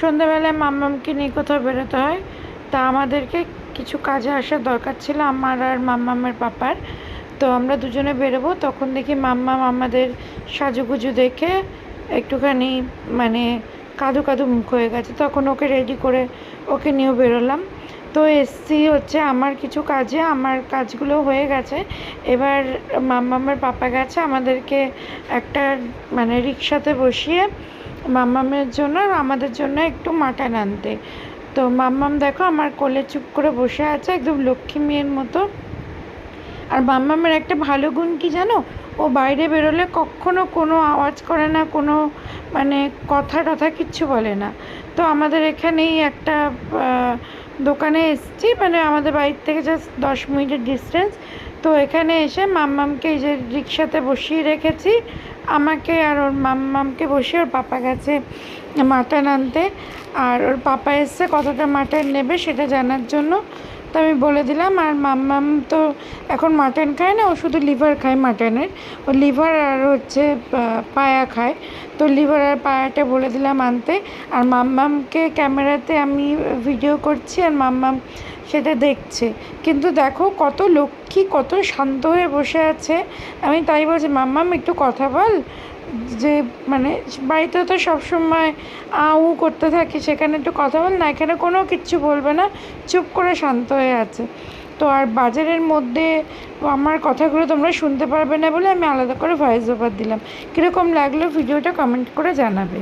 সন্ধ্যাবেলায় মাম্মামকে নিয়ে কোথাও বেরোতে হয়, তা আমাদেরকে কিছু কাজে আসার দরকার ছিল আমার আর মাম্মামের পাপার। তো আমরা দুজনে বেরোবো, তখন দেখি মাম্মাম আমাদের সাজুগুজু দেখে একটুখানি মানে কাঁদো কাঁদো মুখ হয়ে গেছে। তখন ওকে রেডি করে ওকে নিয়েও বেরোলাম। তো এসছি হচ্ছে আমার কিছু কাজে, আমার কাজগুলো হয়ে গেছে। এবার মাম্মামের পাপা গেছে আমাদেরকে একটা মানে রিক্সাতে বসিয়ে মাম্মামের জন্য আর আমাদের জন্য একটু মাটন আনতে। তো মাম্মাম দেখো আমার কোলে চুপ করে বসে আছে একদম লক্ষ্মী মেয়ের মতো। আর মাম্মামের একটা ভালো গুণ কি জানো, ও বাইরে বেরোলে কখনো কোনো আওয়াজ করে না, কোনো মানে কথা টথা কিচ্ছু বলে না। তো আমাদের এখানেই একটা দোকানে এসেছি, মানে আমাদের বাড়ির থেকে জাস্ট 10 মিনিটের ডিস্টেন্স। তো এখানে এসে মাম্মামকে এই যে রিক্সাতে বসিয়ে রেখেছি, আমাকে আর ওর মাম্মামকে বসিয়ে ওর পাপা গেছে মাটন আনতে। আর ওর পাপা এসছে কতটা মাটন নেবে সেটা জানার জন্য। তো আমি বলে দিলাম, আর মাম্মাম তো এখন মাটন খায় না, ও শুধু লিভার খায় মাটনের। ও লিভার আর হচ্ছে পায়া খায়। তো লিভার আর পায়াটা বলে দিলাম আনতে। আর মাম্মামকে ক্যামেরাতে আমি ভিডিও করছি আর মাম্মাম সেটা দেখছে। কিন্তু দেখো কত লক্ষ্মী, কত শান্ত হয়ে বসে আছে। আমি তাই বলছি মাম্মাম একটু কথা বল, যে মানে বাড়িতে তো সবসময় উ করতে থাকি, সেখানে একটু কথা বল না। এখানে কোনো কিচ্ছু বলবে না, চুপ করে শান্ত হয়ে আছে। তো আর বাজারের মধ্যে আমার কথাগুলো তোমরা শুনতে পারবে না বলে আমি আলাদা করে ভয়েস ওভার দিলাম। কীরকম লাগলো ভিডিওটা কমেন্ট করে জানাবে।